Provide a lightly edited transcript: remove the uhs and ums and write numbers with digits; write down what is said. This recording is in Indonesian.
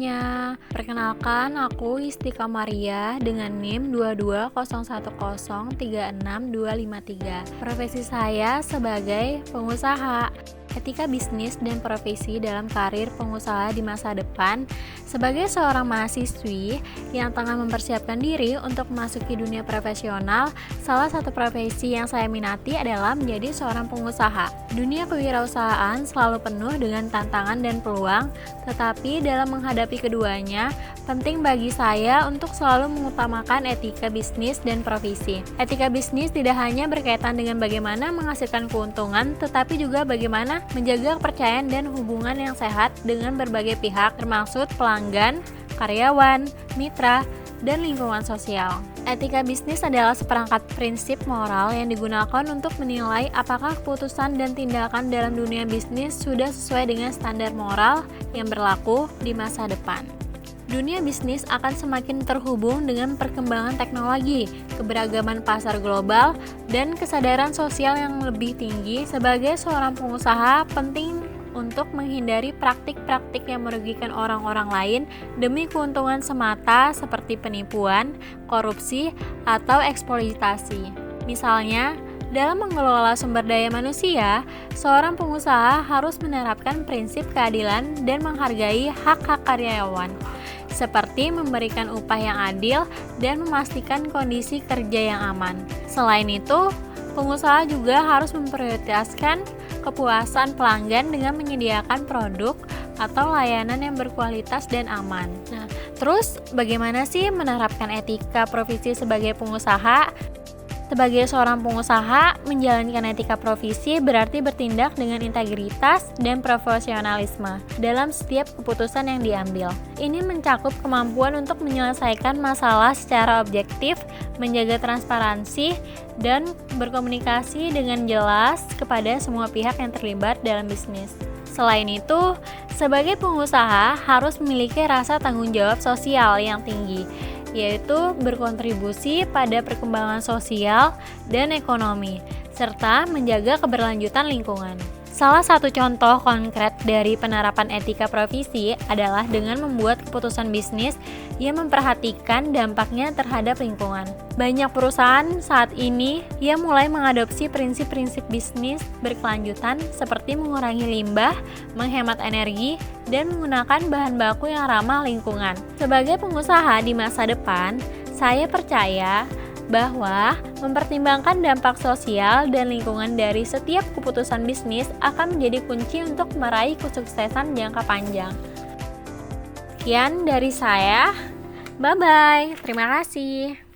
semuanya. Perkenalkan, aku Istika Maria dengan NIM 22010362553. Profesi saya sebagai pengusaha. Etika bisnis dan profesi dalam karir pengusaha di masa depan. Sebagai seorang mahasiswi yang tengah mempersiapkan diri untuk memasuki dunia profesional, salah satu profesi yang saya minati adalah menjadi seorang pengusaha. Dunia kewirausahaan selalu penuh dengan tantangan dan peluang, tetapi dalam menghadapi keduanya, penting bagi saya untuk selalu mengutamakan etika bisnis dan profesi. Etika bisnis tidak hanya berkaitan dengan bagaimana menghasilkan keuntungan, tetapi juga bagaimana menjaga kepercayaan dan hubungan yang sehat dengan berbagai pihak, termasuk pelanggan, karyawan, mitra, dan lingkungan sosial. Etika bisnis adalah seperangkat prinsip moral yang digunakan untuk menilai apakah keputusan dan tindakan dalam dunia bisnis sudah sesuai dengan standar moral yang berlaku di masa depan. Dunia bisnis akan semakin terhubung dengan perkembangan teknologi, keberagaman pasar global, dan kesadaran sosial yang lebih tinggi. Sebagai seorang pengusaha, penting untuk menghindari praktik-praktik yang merugikan orang-orang lain demi keuntungan semata seperti penipuan, korupsi, atau eksploitasi. Misalnya, dalam mengelola sumber daya manusia, seorang pengusaha harus menerapkan prinsip keadilan dan menghargai hak-hak karyawan, seperti memberikan upah yang adil dan memastikan kondisi kerja yang aman. Selain itu, pengusaha juga harus memprioritaskan kepuasan pelanggan dengan menyediakan produk atau layanan yang berkualitas dan aman. Nah, terus bagaimana sih menerapkan etika profesi sebagai pengusaha? Sebagai seorang pengusaha, menjalankan etika profesi berarti bertindak dengan integritas dan profesionalisme dalam setiap keputusan yang diambil. Ini mencakup kemampuan untuk menyelesaikan masalah secara objektif, menjaga transparansi, dan berkomunikasi dengan jelas kepada semua pihak yang terlibat dalam bisnis. Selain itu, sebagai pengusaha harus memiliki rasa tanggung jawab sosial yang tinggi, yaitu berkontribusi pada perkembangan sosial dan ekonomi, serta menjaga keberlanjutan lingkungan. Salah satu contoh konkret dari penerapan etika profesi adalah dengan membuat keputusan bisnis yang memperhatikan dampaknya terhadap lingkungan. Banyak perusahaan saat ini yang mulai mengadopsi prinsip-prinsip bisnis berkelanjutan seperti mengurangi limbah, menghemat energi, dan menggunakan bahan baku yang ramah lingkungan. Sebagai pengusaha di masa depan, saya percaya bahwa mempertimbangkan dampak sosial dan lingkungan dari setiap keputusan bisnis akan menjadi kunci untuk meraih kesuksesan jangka panjang. Sekian dari saya. Bye-bye. Terima kasih.